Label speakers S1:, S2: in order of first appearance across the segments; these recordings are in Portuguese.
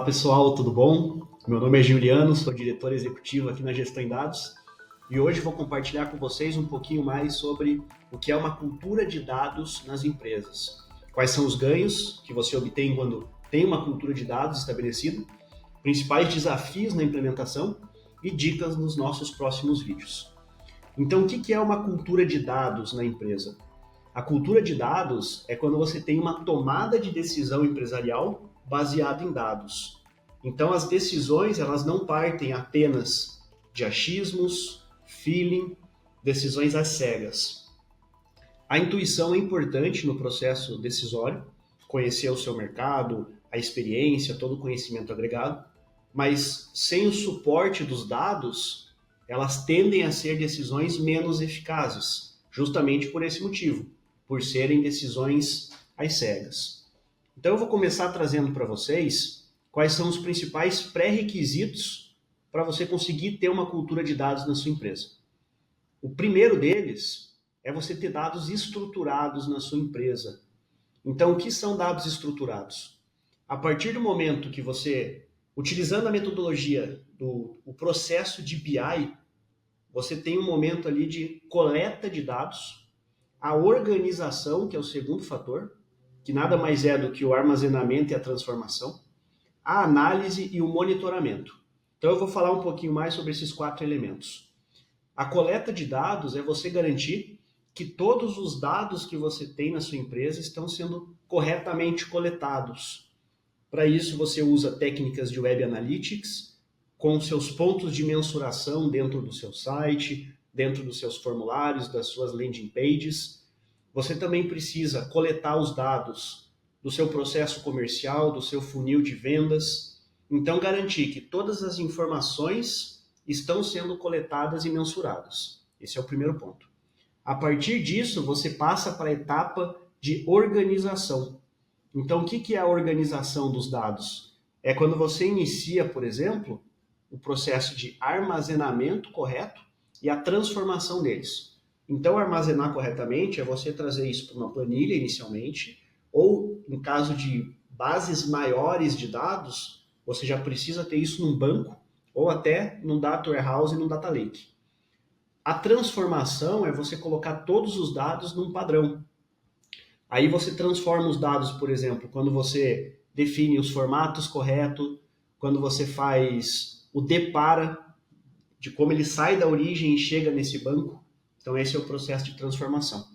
S1: Pessoal, tudo bom? Meu nome é Juliano, sou diretor executivo aqui na Gestão em Dados e hoje vou compartilhar com vocês um pouquinho mais sobre o que é uma cultura de dados nas empresas. Quais são os ganhos que você obtém quando tem uma cultura de dados estabelecida, principais desafios na implementação e dicas nos nossos próximos vídeos. Então, o que é uma cultura de dados na empresa? A cultura de dados é quando você tem uma tomada de decisão empresarial baseada em dados. Então, as decisões elas não partem apenas de achismos, feeling, decisões às cegas. A intuição é importante no processo decisório, conhecer o seu mercado, a experiência, todo o conhecimento agregado, mas sem o suporte dos dados, elas tendem a ser decisões menos eficazes, justamente por esse motivo, por serem decisões às cegas. Então eu vou começar trazendo para vocês quais são os principais pré-requisitos para você conseguir ter uma cultura de dados na sua empresa. O primeiro deles é você ter dados estruturados na sua empresa. Então, o que são dados estruturados? A partir do momento que você, utilizando a metodologia do processo de BI, você tem um momento ali de coleta de dados, a organização, que é o segundo fator, que nada mais é do que o armazenamento e a transformação, a análise e o monitoramento. Então eu vou falar um pouquinho mais sobre esses 4 elementos. A coleta de dados é você garantir que todos os dados que você tem na sua empresa estão sendo corretamente coletados. Para isso você usa técnicas de Web Analytics, com seus pontos de mensuração dentro do seu site, dentro dos seus formulários, das suas landing pages. Você também precisa coletar os dados do seu processo comercial, do seu funil de vendas. Então, garantir que todas as informações estão sendo coletadas e mensuradas. Esse é o primeiro ponto. A partir disso, você passa para a etapa de organização. Então, o que é a organização dos dados? É quando você inicia, por exemplo, o processo de armazenamento correto e a transformação deles. Então, armazenar corretamente é você trazer isso para uma planilha inicialmente, ou em caso de bases maiores de dados, você já precisa ter isso num banco, ou até num data warehouse e num data lake. A transformação é você colocar todos os dados num padrão. Aí você transforma os dados, por exemplo, quando você define os formatos corretos, quando você faz o depara de como ele sai da origem e chega nesse banco. Então esse é o processo de transformação.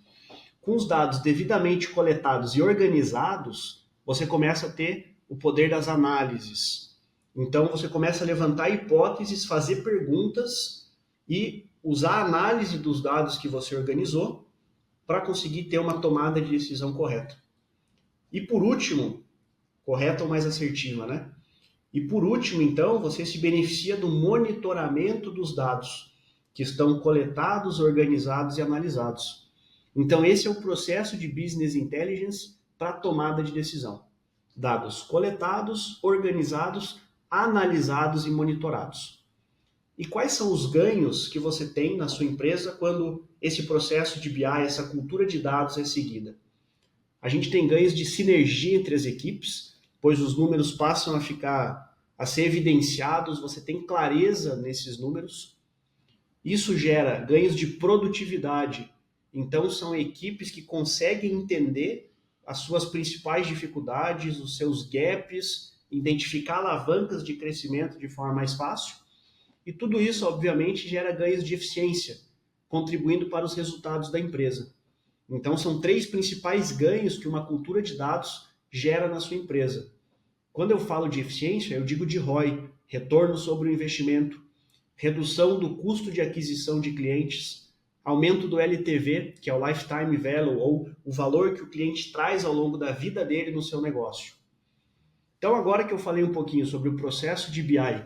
S1: Com os dados devidamente coletados e organizados, você começa a ter o poder das análises. Então você começa a levantar hipóteses, fazer perguntas e usar a análise dos dados que você organizou para conseguir ter uma tomada de decisão correta. E por último, correta ou mais assertiva, né? E por último, então, você se beneficia do monitoramento dos dados que estão coletados, organizados e analisados. Então, esse é o processo de Business Intelligence para a tomada de decisão. Dados coletados, organizados, analisados e monitorados. E quais são os ganhos que você tem na sua empresa quando esse processo de BI, essa cultura de dados é seguida? A gente tem ganhos de sinergia entre as equipes, pois os números passam a ser evidenciados, você tem clareza nesses números. Isso gera ganhos de produtividade. Então, são equipes que conseguem entender as suas principais dificuldades, os seus gaps, identificar alavancas de crescimento de forma mais fácil. E tudo isso, obviamente, gera ganhos de eficiência, contribuindo para os resultados da empresa. Então, são 3 principais ganhos que uma cultura de dados gera na sua empresa. Quando eu falo de eficiência, eu digo de ROI, retorno sobre o investimento, redução do custo de aquisição de clientes, aumento do LTV, que é o Lifetime Value, ou o valor que o cliente traz ao longo da vida dele no seu negócio. Então, agora que eu falei um pouquinho sobre o processo de BI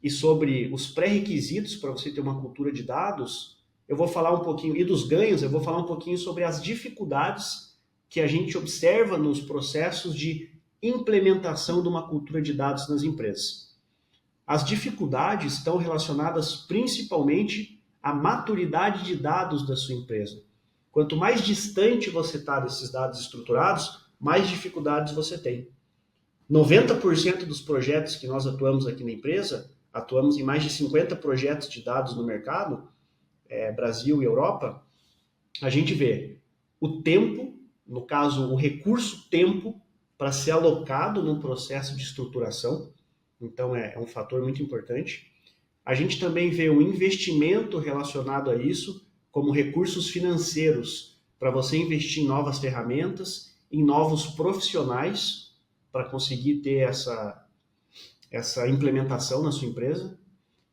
S1: e sobre os pré-requisitos para você ter uma cultura de dados, eu vou falar um pouquinho, e dos ganhos, eu vou falar um pouquinho sobre as dificuldades que a gente observa nos processos de implementação de uma cultura de dados nas empresas. As dificuldades estão relacionadas principalmente à maturidade de dados da sua empresa. Quanto mais distante você está desses dados estruturados, mais dificuldades você tem. 90% dos projetos que nós atuamos aqui na empresa, atuamos em mais de 50 projetos de dados no mercado, Brasil e Europa, a gente vê o tempo, no caso, o recurso tempo, para ser alocado no processo de estruturação. Então, é um fator muito importante. A gente também vê o investimento relacionado a isso, como recursos financeiros, para você investir em novas ferramentas, em novos profissionais, para conseguir ter essa implementação na sua empresa.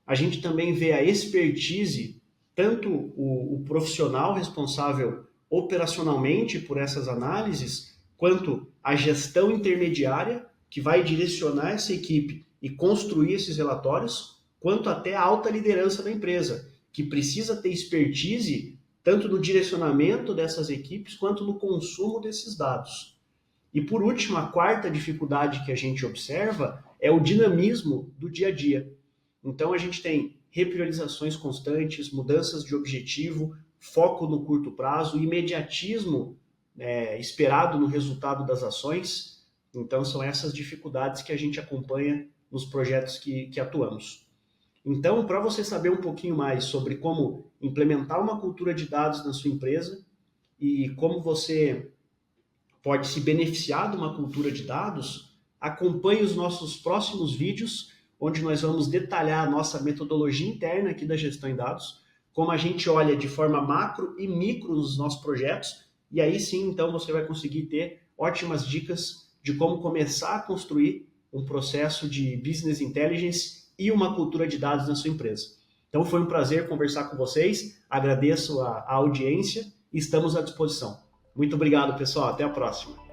S1: A gente também vê a expertise, tanto o profissional responsável operacionalmente por essas análises, quanto a gestão intermediária, que vai direcionar essa equipe e construir esses relatórios, quanto até a alta liderança da empresa, que precisa ter expertise tanto no direcionamento dessas equipes, quanto no consumo desses dados. E por último, a quarta dificuldade que a gente observa é o dinamismo do dia a dia. Então a gente tem repriorizações constantes, mudanças de objetivo, foco no curto prazo, imediatismo esperado no resultado das ações. Então são essas dificuldades que a gente acompanha nos projetos que atuamos. Então, para você saber um pouquinho mais sobre como implementar uma cultura de dados na sua empresa e como você pode se beneficiar de uma cultura de dados, acompanhe os nossos próximos vídeos, onde nós vamos detalhar a nossa metodologia interna aqui da gestão em dados, como a gente olha de forma macro e micro nos nossos projetos, e aí sim, então, você vai conseguir ter ótimas dicas de como começar a construir um processo de business intelligence e uma cultura de dados na sua empresa. Então, foi um prazer conversar com vocês, agradeço a audiência e estamos à disposição. Muito obrigado, pessoal. Até a próxima.